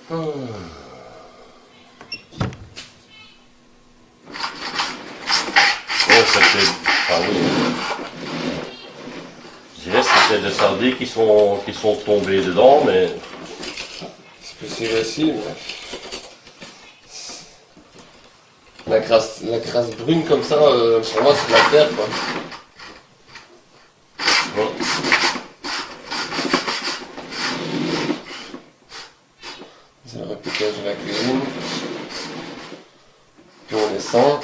Ouais, ça peut... Ah oui. Je dirais que c'était des sardines qui sont tombés dedans, mais... C'est possible aussi, mais... La crasse brune comme ça, pour moi c'est de la terre quoi. Ouais. C'est le repiquage de la cuisine. Puis on descend.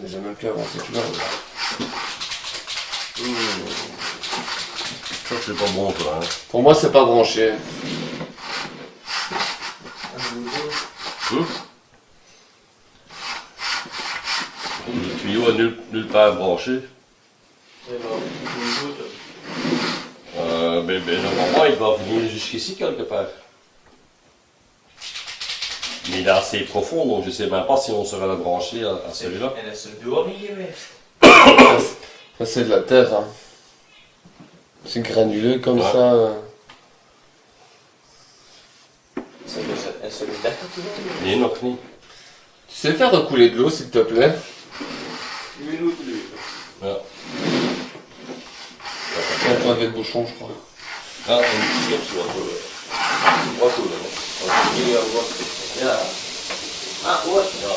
J'ai même plus avancé plus loin. Ça, c'est pas bon, toi. Hein. Pour moi c'est pas branché. Le tuyau est nulle part branché. Normalement, il va venir jusqu'ici quelque part. Mais il est assez profond, donc je ne sais même pas si on sera le brancher à celui-là. En is er door niet geweest. Ça c'est de la terre. Hein. C'est granuleux comme Ouais. ça. Is er een dak natuurlijk? Nee, nog niet. Tu sais faire recouler de l'eau s'il te plaît? 10 minuten duren. Ja. On va enlever le bouchon je crois. Ja, en chips wat doen. Als je hier wat. Ja. Ah, hoor. Ja.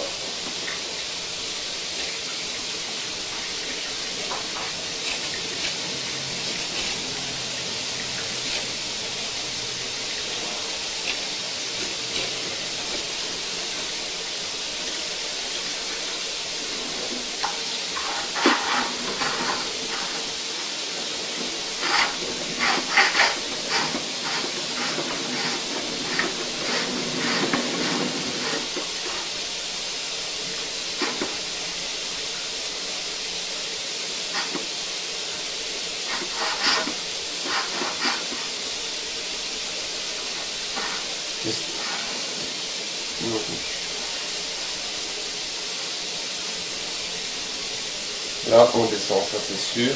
Là on descend, ça c'est sûr.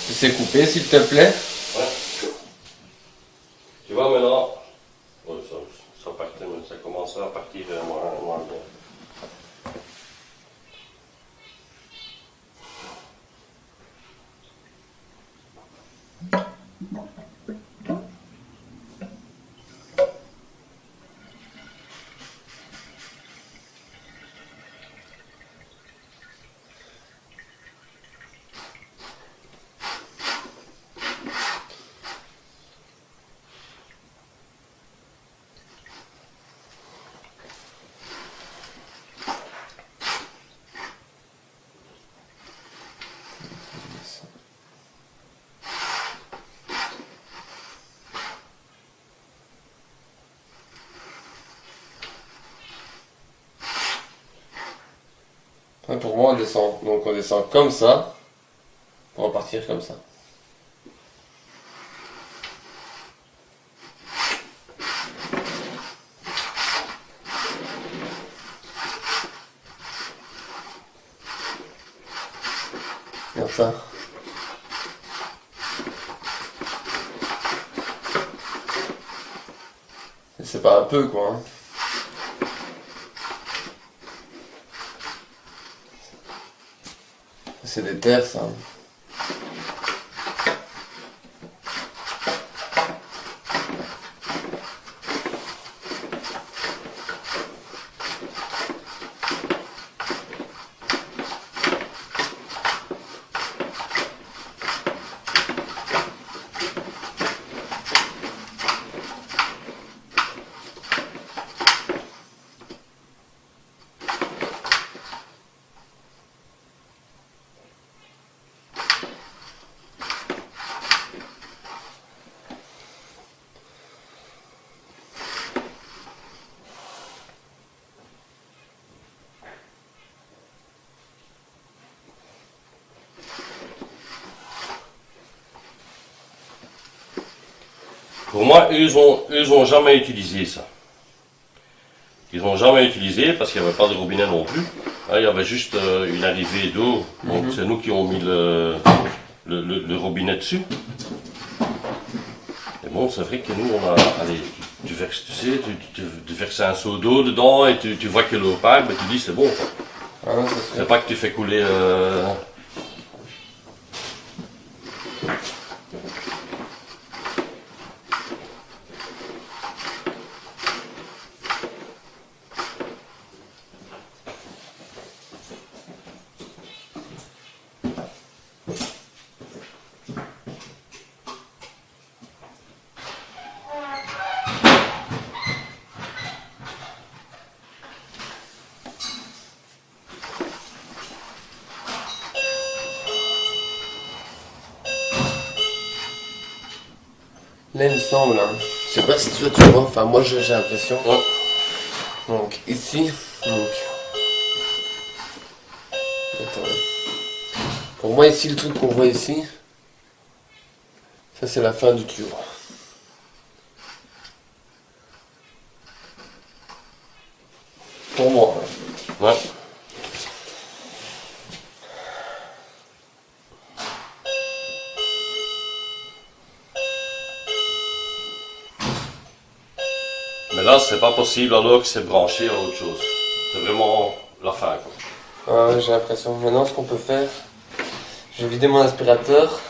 Tu sais couper s'il te plaît? Ouais. Tu vois maintenant, ouais, ça commence à partir moins bien. Ouais, pour moi on descend. Donc on descend comme ça. Pour repartir comme ça. Comme ça. Et c'est pas un peu quoi. Hein. C'est des terres ça. Pour moi, eux ont jamais utilisé ça. Ils n'ont jamais utilisé parce qu'il n'y avait pas de robinet non plus. Hein, il y avait juste une arrivée d'eau. Donc c'est nous qui avons mis le robinet dessus. Et bon, c'est vrai que nous, on a. Allez, tu verses, tu sais, tu verses un seau d'eau dedans et tu vois que l'eau part, mais tu dis c'est bon. Ah, C'est pas que tu fais couler. Là, il me semble, hein. Je sais pas si toi tu vois, enfin moi j'ai l'impression. Ouais. Donc ici, donc. Attends. Pour moi ici, le truc qu'on voit ici, ça c'est la fin du tuyau. Pour moi. Hein. Ouais. Mais là, c'est pas possible alors que c'est branché à autre chose. C'est vraiment la fin, quoi. Ouais, j'ai l'impression. Maintenant, ce qu'on peut faire, je vais vider mon aspirateur.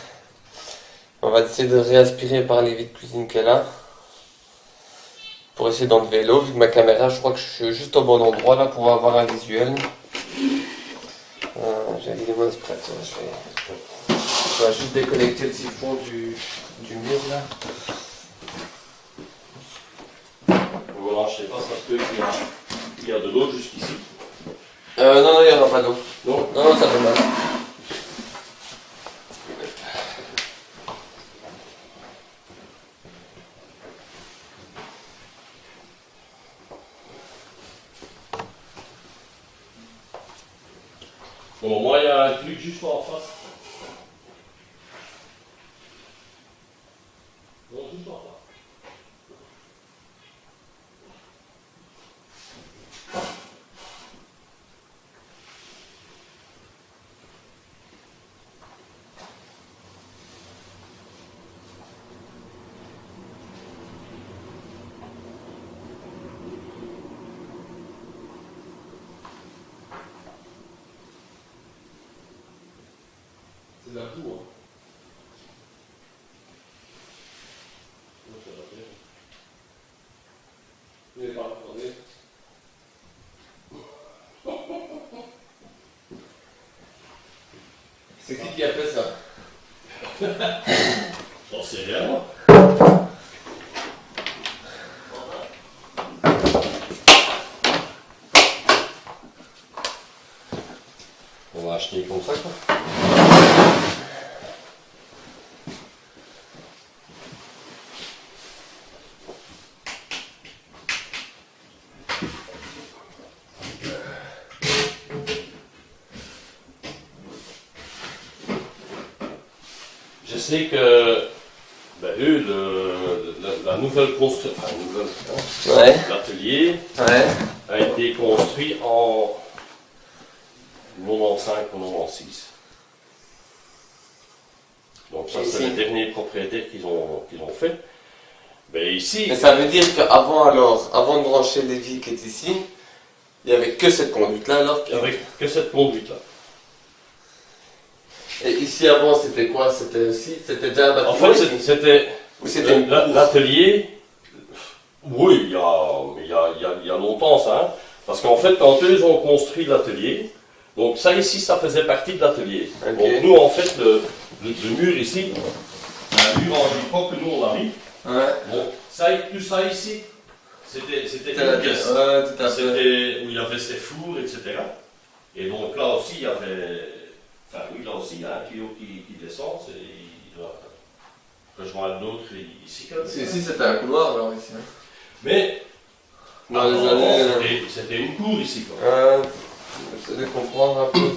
On va essayer de réaspirer par les vides cuisine qu'elle a. Pour essayer d'enlever l'eau, vu que ma caméra, je crois que je suis juste au bon endroit là pour avoir un visuel. J'ai vidé mon aspirateur. Je vais juste déconnecter le siphon du mur là. Voilà, je sais pas, ça se peut qu'il y a de l'eau jusqu'ici. Non, il n'y aura pas d'eau. Non. Non, ça fait mal. Bon, moi, il y a un truc juste en face. Non, juste en face. C'est de la boue, hein. Non, c'est la terre. Je vais pas retourner. C'est qui a fait ça? J'en sais rien, moi. On va acheter comme ça, quoi. Je sais que ben, eux, la nouvelle construction, enfin, Ouais. l'atelier Ouais. a été construit en 95 ou 96. Donc ça, c'est Ici. les derniers propriétaires qu'ils ont fait. Mais ici, Mais ça veut dire qu'avant alors, avant de brancher l'évier qui est ici, il n'y avait que cette conduite là alors avec que cette conduite-là. Et ici avant c'était quoi? C'était déjà un bâtiment? En fait, c'était Ou c'était une cour? l'atelier. Oui, il y a longtemps ça. Hein, parce qu'en fait, quand eux ont construit l'atelier, donc ça ici, ça faisait partie de l'atelier. Ok. Donc nous, en fait, le mur ici, un mur en époque que nous on a mis. Ouais. Bon, tout ça ici, c'était la une pièce. Ouais, tout à fait. C'était où il y avait ses fours, etc. Et donc là aussi, il y avait. Enfin, oui, là aussi, il y a un tuyau qui descend, il doit rejoindre l'autre ici. Ici c'était un couloir alors ici. Hein. Mais, Dans les avant, années. c'était une cour ici. Quoi. J'essaie de comprendre un peu.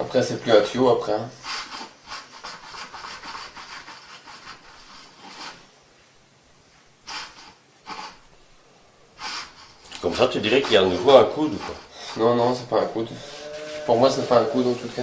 Après c'est plus un tuyau après. Hein. Comme ça, tu dirais qu'il y a à nouveau un coude ou quoi? Non, non, c'est pas un coude. Pour moi, c'est pas un coude en tout cas.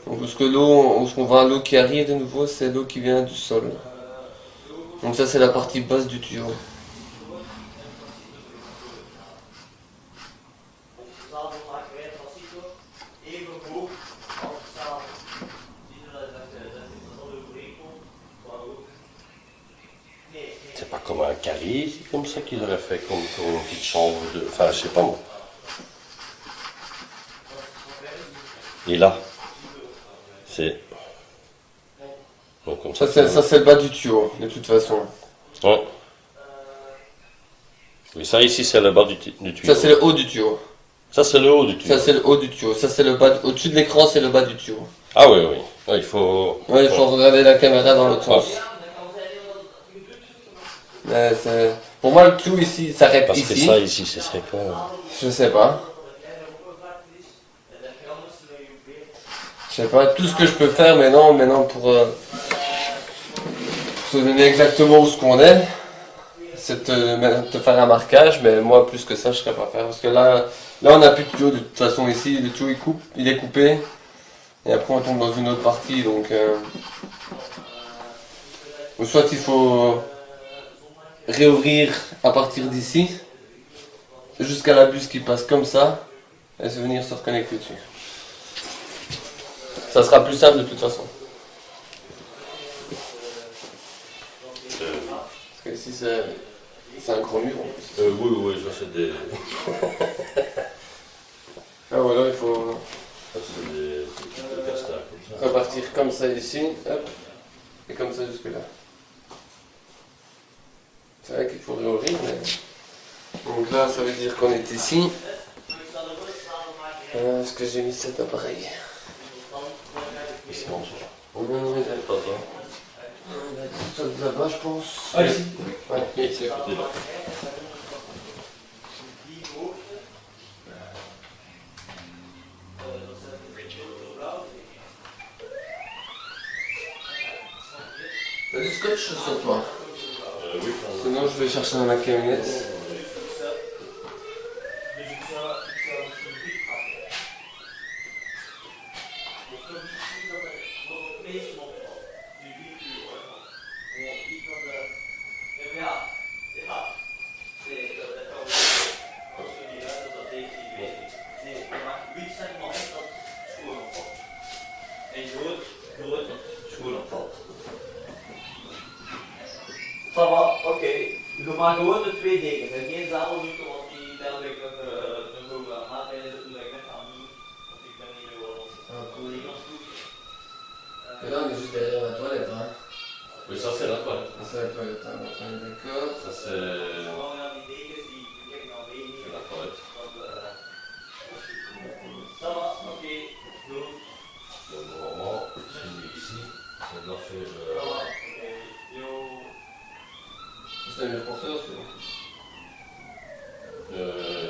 Donc, parce que l'eau, ce qu'on voit l'eau qui arrive de nouveau, c'est l'eau qui vient du sol. Donc ça, c'est la partie basse du tuyau. C'est pas comme un carré, c'est comme ça qu'ils auraient fait, comme pour une petite chambre de... Enfin, je sais pas moi. Et là, c'est... Donc comme ça, Ça, c'est le bas du tuyau, de toute façon. Ouais. Oui, ça ici, c'est le bas du tuyau. Ça, c'est le haut du tuyau. Ça, c'est le haut du tuyau. Ça, c'est le haut du tuyau. Ça, c'est le bas. Au-dessus de l'écran, c'est le bas du tuyau. Ah oui, oui. Ouais, il faut... Ouais, il faut regarder la caméra dans l'autre sens. Pour moi, le clou ici s'arrête Parce que ici. ça, ici, ce serait quoi? Je sais pas. Je sais pas tout ce que je peux faire maintenant pour te donner exactement où ce qu'on est. C'est te faire un marquage, mais moi plus que ça je serais pas faire. Parce que là on n'a plus de tuyau de toute façon ici, le tuyau il est coupé. Et après on tombe dans une autre partie donc ou soit il faut réouvrir à partir d'ici jusqu'à la buse qui passe comme ça et se venir se reconnecter dessus. Ça sera plus simple de toute façon. Parce que ici c'est un gros mur en plus. Oui, oui, ça c'est des... Ah voilà, il faut Ça c'est des castors comme ça. repartir comme ça ici, hop, et comme ça jusque là. C'est vrai qu'il faut réouvrir, mais... Donc là, ça veut dire qu'on est ici. Est-ce que j'ai mis cet appareil? Ici en dessous. Non, il est Pas ça. ça de là-bas, je pense. Ah, ici? Ouais. Ici, à côté là. T'as du scotch sur toi? Oui, Sinon, je vais chercher dans ma camionnette. Ça va, oké. Je maakt gewoon de twee dekens en geen zadeldoeken, want die tel ik een programma tijdens het hoe ik net gaan doen. Want ik ben niet meer gewoon Et là, on est juste derrière la toilette, hein. Oui, ça c'est la toilette. C'est la toilette, hein. On est d'accord. Ça c'est Gewoon aan die dekens die ik dan weet. la toilette. Ça va, oké. Goed. Donc normalement, celui ici, on doit faire... Ça va, oké. Yo. C'est un mur porteur,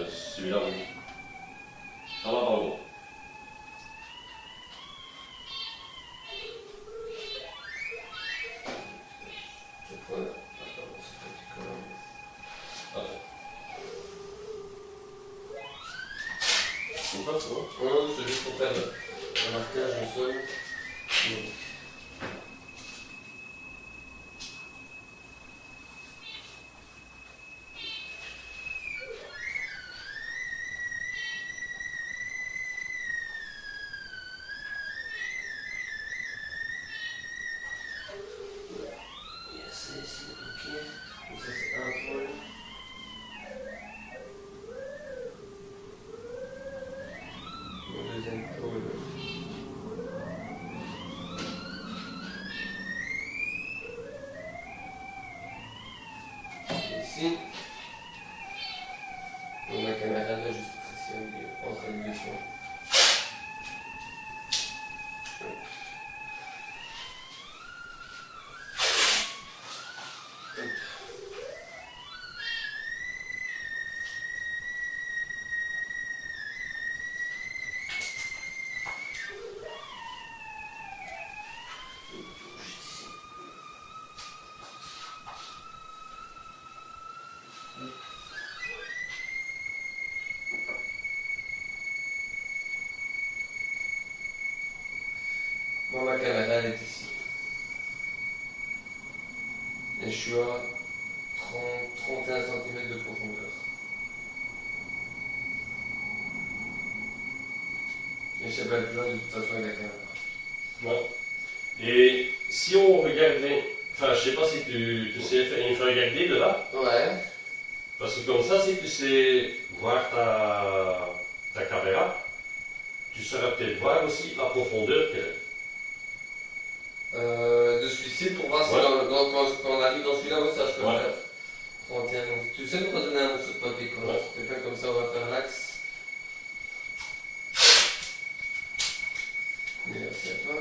celui-là, oui. Ça va, pardon. C'est pas ça. Non, c'est juste pour faire le marquage au sol. Ça ici, ok. Donc ça c'est un pôle. Le deuxième pôle. C'est ici. Donc la caméra là juste ici entre les deux points. Moi, ma caméra, elle est ici. Et je suis à 31 cm de profondeur. Et je sais pas plus loin de toute façon avec la caméra. Ouais. Et si on regardait, enfin je sais pas si tu sais faire regarder de là, Ouais. parce que comme ça si tu sais voir ta caméra, tu sauras peut-être voir aussi la profondeur qu'elle est. De celui-ci pour voir si Ouais. quand on arrive dans celui-là, ouais, ça je peux Ouais. faire. 31. Tu sais nous redonner un morceau de papier quand Ouais. quelqu'un comme ça, on va faire l'axe. Merci à toi.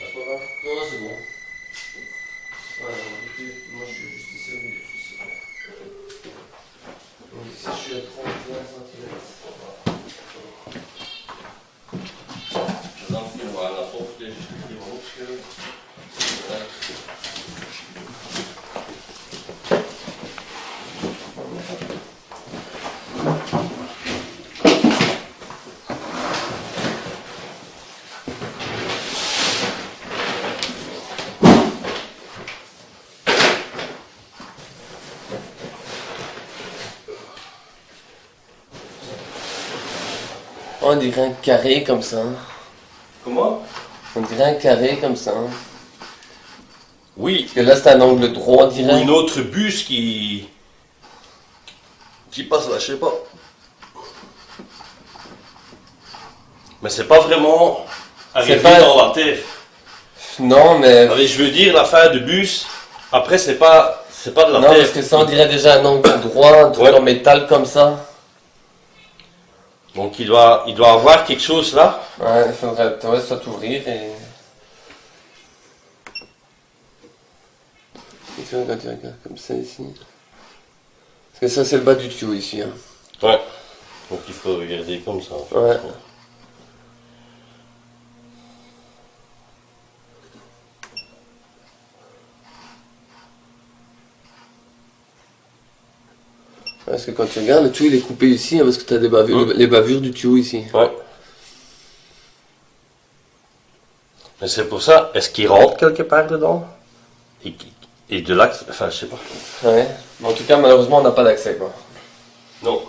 D'accord, hein? Non, c'est bon. Voilà, donc, moi je suis juste ici au milieu, je suis ici. Donc ici je suis à 31 cm. Dan kunnen we dat op deze stukje maar opschudden. On dirait un carré comme ça. Comment? On dirait un carré comme ça. Oui, Parce que là c'est un angle droit, on ou dirait. une autre bus qui passe là, je sais pas. Mais c'est pas vraiment arrivé pas- dans la terre. Non, mais. Allez, je veux dire, la fin du bus, après c'est pas de la Non, terre. parce que ça on dirait déjà un angle droit, un truc Ouais. en métal comme ça. Donc il doit avoir quelque chose là. Ouais, il faudrait ça t'ouvrir et. Et tu vois, quand tu regardes comme ça ici. Parce que ça c'est le bas du tuyau ici. Hein. Ouais. Donc il faut regarder comme ça. En fait. Ouais. Parce que quand tu regardes, le tuyau il est coupé ici, hein, parce que tu as des bavures, les bavures du tuyau ici. Ouais. Mais c'est pour ça, est-ce qu'il rentre quelque part dedans? Et de là, enfin je sais pas. Ouais. Mais en tout cas, malheureusement, on n'a pas d'accès quoi. Non.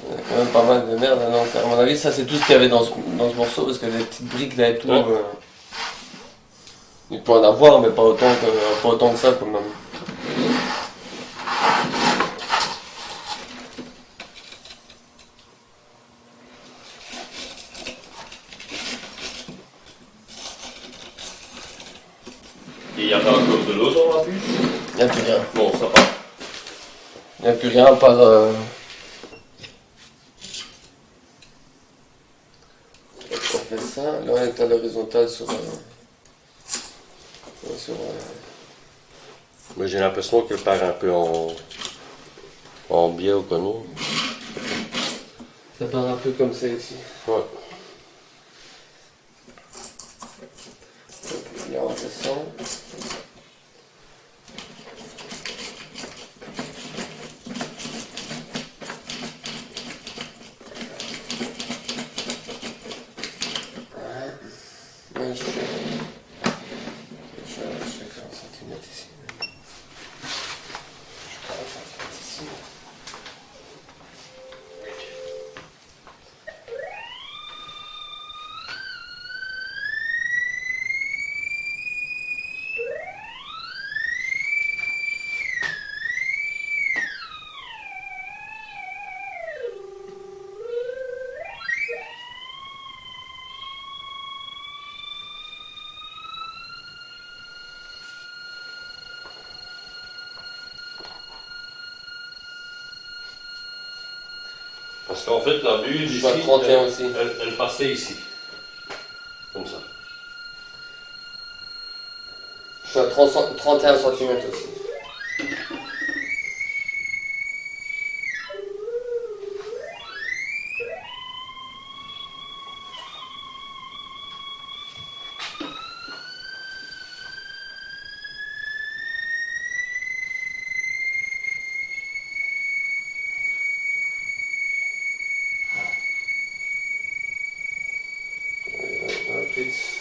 Il y a quand même pas mal de merde. Donc, à mon avis, ça c'est tout ce qu'il y avait dans ce morceau, parce que les petites briques là et tout. Ouais. Il peut en avoir, mais pas autant que ça quand même. Et il y avait encore de l'eau dans la puce? Il n'y a plus rien. Non, ça va. Il n'y a plus rien à part. On fait ça. Là, on est à l'horizontale sur. Mais j'ai l'impression qu'elle part un peu en biais ou quoi, non? Ça part un peu comme ça ici. Ouais. Là, on descend. Ouais, je fais 40 cm ici. Je fais 40 cm ici. Parce qu'en fait, la bulle Je ici, suis à 31 aussi. elle passait ici. Comme ça. Je suis à 31 cm aussi.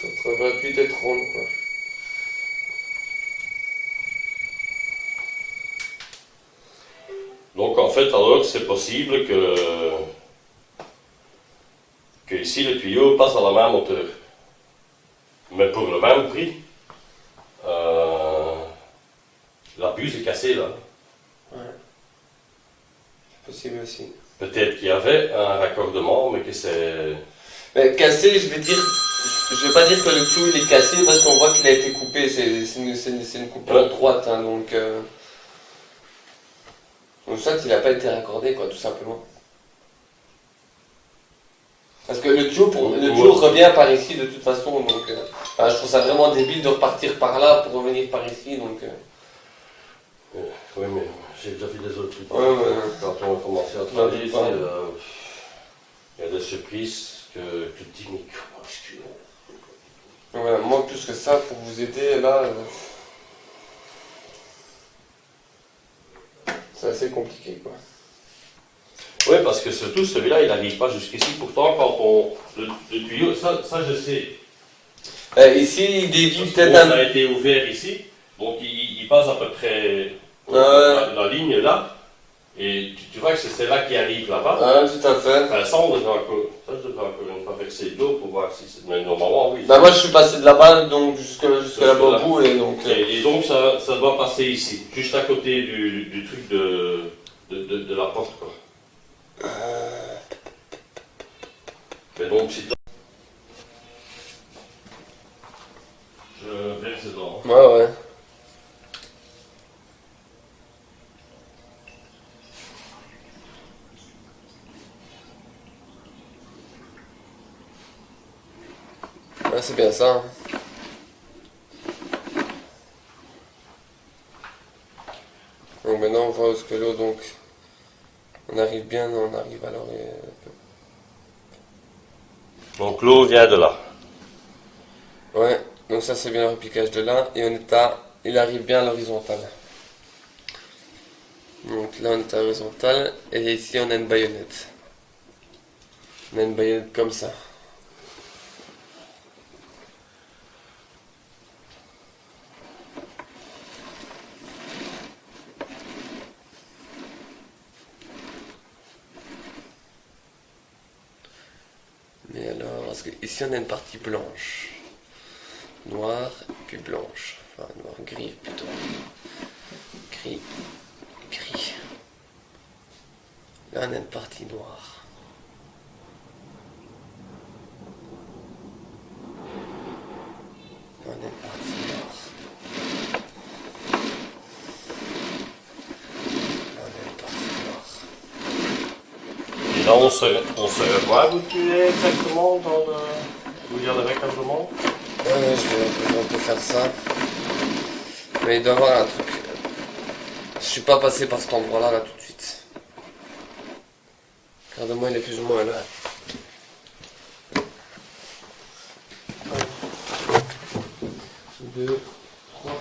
Entre 28 et 30 quoi. Donc en fait, alors c'est possible que ici le tuyau passe à la même hauteur. Mais pour le même prix, la buse est cassée là. Ouais. C'est possible aussi. Peut-être qu'il y avait un raccordement, mais que c'est... Mais cassé, je vais pas dire que le tuyau il est cassé parce qu'on voit qu'il a été coupé. C'est une coupure droite, hein, donc soit il n'a pas été raccordé, quoi, tout simplement. Parce que le tuyau revient par ici de toute façon, donc je trouve ça vraiment débile de repartir par là pour revenir par ici, donc. Oui, mais j'ai déjà fait des autres trucs. Ouais. Quand on a commencé à travailler, il y a des surprises que tu te dis, mais comment est-ce que... Voilà, moi plus que ça, pour vous aider, là, c'est assez compliqué, quoi. Oui, parce que surtout celui-là, il n'arrive pas jusqu'ici. Pourtant, quand on... Le tuyau, ça je sais. Ici, il dévie Parce peut-être que ça a été ouvert ici, donc il passe à peu près la ligne là, et tu vois que c'est celle-là qui arrive là-bas. Tout à fait. Enfin, ça, je devrais encore une fois verser de l'eau pour voir si c'est... Mais normalement, oui. Bah moi, je suis passé de là-bas, donc jusque là-bas au bout, et donc... Et donc, ça doit passer ici, juste à côté du truc de la porte, quoi. Mais donc, si je verse dedans. Ouais. Ouais, c'est bien ça. Donc maintenant, on voit où ce que l'eau, donc... On arrive bien, on arrive alors... Donc, l'eau vient de là. Ouais, donc ça c'est bien le repliquage de là, et on est à... Il arrive bien à l'horizontale. Donc là on est à l'horizontale, et ici on a une baïonnette. On a une baïonnette comme ça. Mais alors, parce que ici on a une partie blanche. Noire, puis blanche. Enfin, noir, gris plutôt. Gris. Là on a une partie noire. Là on a une partie noire. Là on a une partie noire. Et là, on se revoit où tu es exactement où il y a le raccordement. On peut faire ça. Mais il doit y avoir un truc. Je suis pas passé par cet endroit-là là tout de suite. Regarde-moi, il est plus ou moins là. Deux, trois.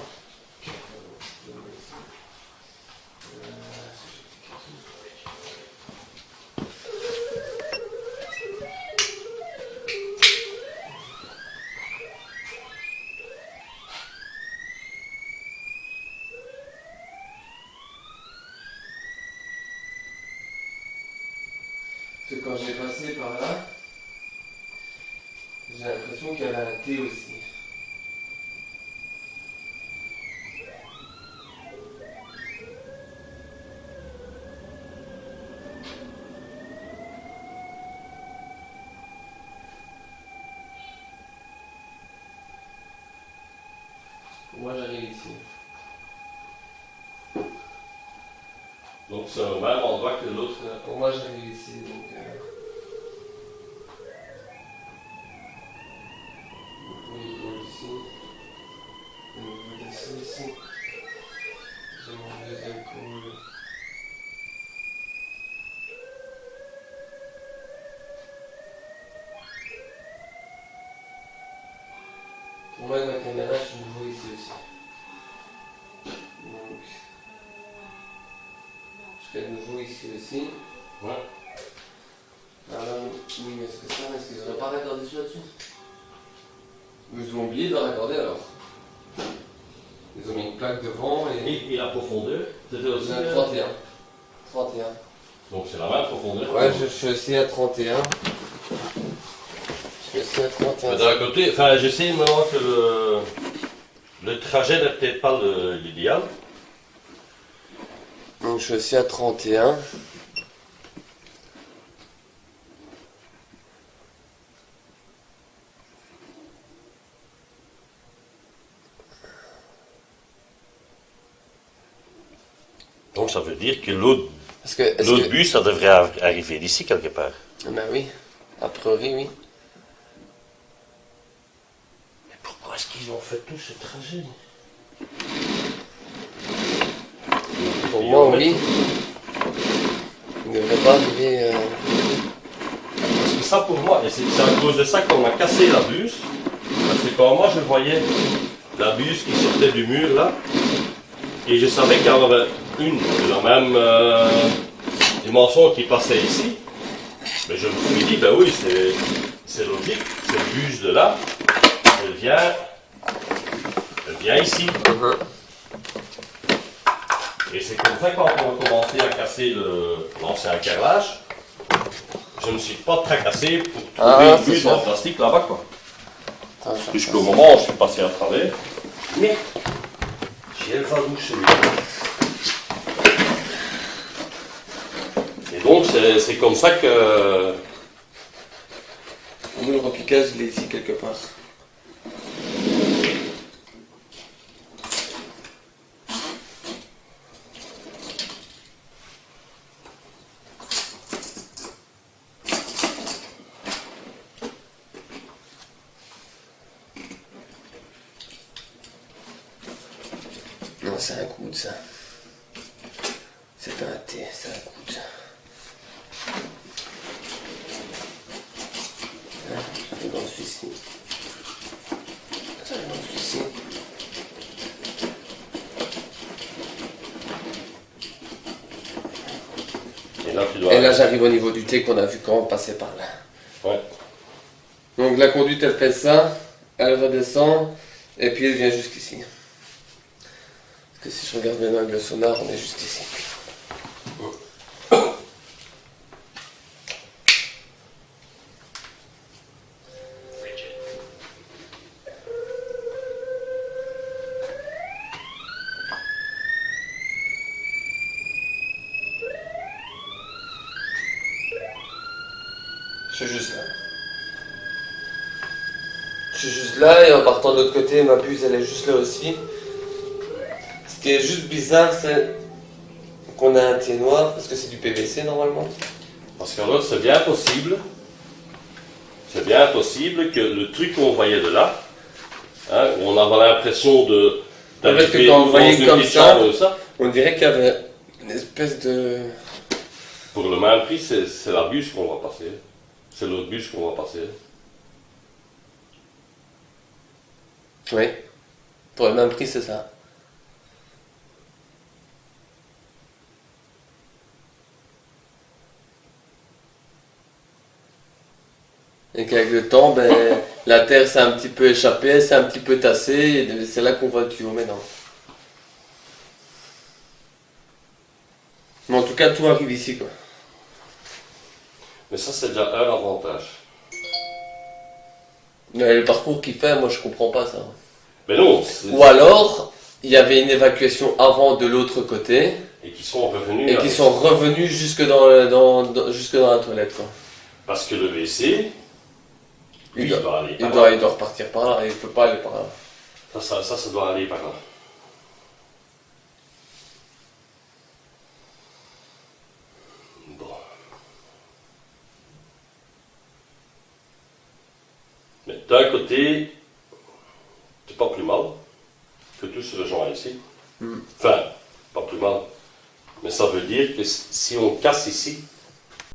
Parce que quand j'ai passé par là, j'ai l'impression qu'il y avait un T aussi. Moi j'arrive ici. Donc c'est au même endroit que l'autre. Pour moi, j'arrive ici. Donc, ici. Au niveau d'ici, ici. J'ai mon deuxième pôle. Pour moi, ma caméra, je suis nouveau ici aussi. Donc, je fais de nouveau ici aussi. Ouais. Alors, oui, mais est-ce qu'ils n'auraient pas raccordé là-dessus? Ils ont oublié de raccorder alors. Ils ont mis une plaque devant et. Et la profondeur, c'était aussi. 31. 31. Donc c'est la même profondeur. Ouais, je suis aussi à 31. Je suis aussi à 31. Mais d'un côté, enfin, je sais maintenant que le trajet n'est peut-être pas l'idéal. Donc je suis aussi à 31. Donc ça veut dire que l'autre Est-ce que... bus, ça devrait arriver d'ici quelque part. Ben oui, a priori oui. Mais pourquoi est-ce qu'ils ont fait tout ce trajet? Pour moi oui. Il ne devrait pas arriver... Parce que ça pour moi, et c'est à cause de ça qu'on a cassé la buse. Parce que quand moi je voyais la buse qui sortait du mur là, et je savais qu'il y en avait une de la même dimension qui passait ici, mais je me suis dit, ben oui, c'est logique, cette buse de là, elle vient ici. Et c'est comme ça que quand on a commencé à casser l'ancien carrelage, je ne me suis pas tracassé pour trouver une buse en plastique là-bas, quoi. Jusqu'au moment où je suis passé à travers. Mais j'ai pas douché. Et donc c'est comme ça que. Le repliquage, il est ici quelque part. Non, c'est un coude ça. C'est pas un T, c'est un coude. J'arrive dans celui-ci. J'arrive dans celui-ci. Et là, tu dois. Et là, j'arrive au niveau du T qu'on a vu quand on passait par là. Ouais. Donc la conduite, elle fait ça, elle redescend, et puis elle vient jusqu'ici. Parce que si je regarde bien avec le sonar, on est juste ici. Je suis juste là. Je suis juste là et en partant de l'autre côté, ma buse elle est juste là aussi. Ce qui est juste bizarre, c'est qu'on a un T noir parce que c'est du PVC normalement. Parce qu'alors c'est bien possible. C'est bien possible que le truc qu'on voyait de là, hein, où on avait l'impression de. Parce que quand on voyait comme ça, ça, on dirait qu'il y avait une espèce de. pour le même prix, c'est la bus qu'on va passer. C'est l'autre bus qu'on va passer. Oui. Pour le même prix, c'est ça. Et qu'avec le temps, ben, la terre s'est un petit peu échappée, s'est un petit peu tassée, et c'est là qu'on voit le tuyau maintenant. Mais en tout cas, tout arrive ici, quoi. Mais ça, c'est déjà un avantage. Mais le parcours qu'il fait, moi, je comprends pas ça. Mais non, Ou alors, il y avait une évacuation avant de l'autre côté, et qui sont revenus. et qui sont revenus jusque jusque dans la toilette, quoi. Parce que le WC, lui, il doit aller par là. Il doit repartir par là, il peut pas aller par là. Ça doit aller par là. Mais d'un côté, c'est pas plus mal que tout se rejoint ici. Enfin, pas plus mal. Mais ça veut dire que si on casse ici,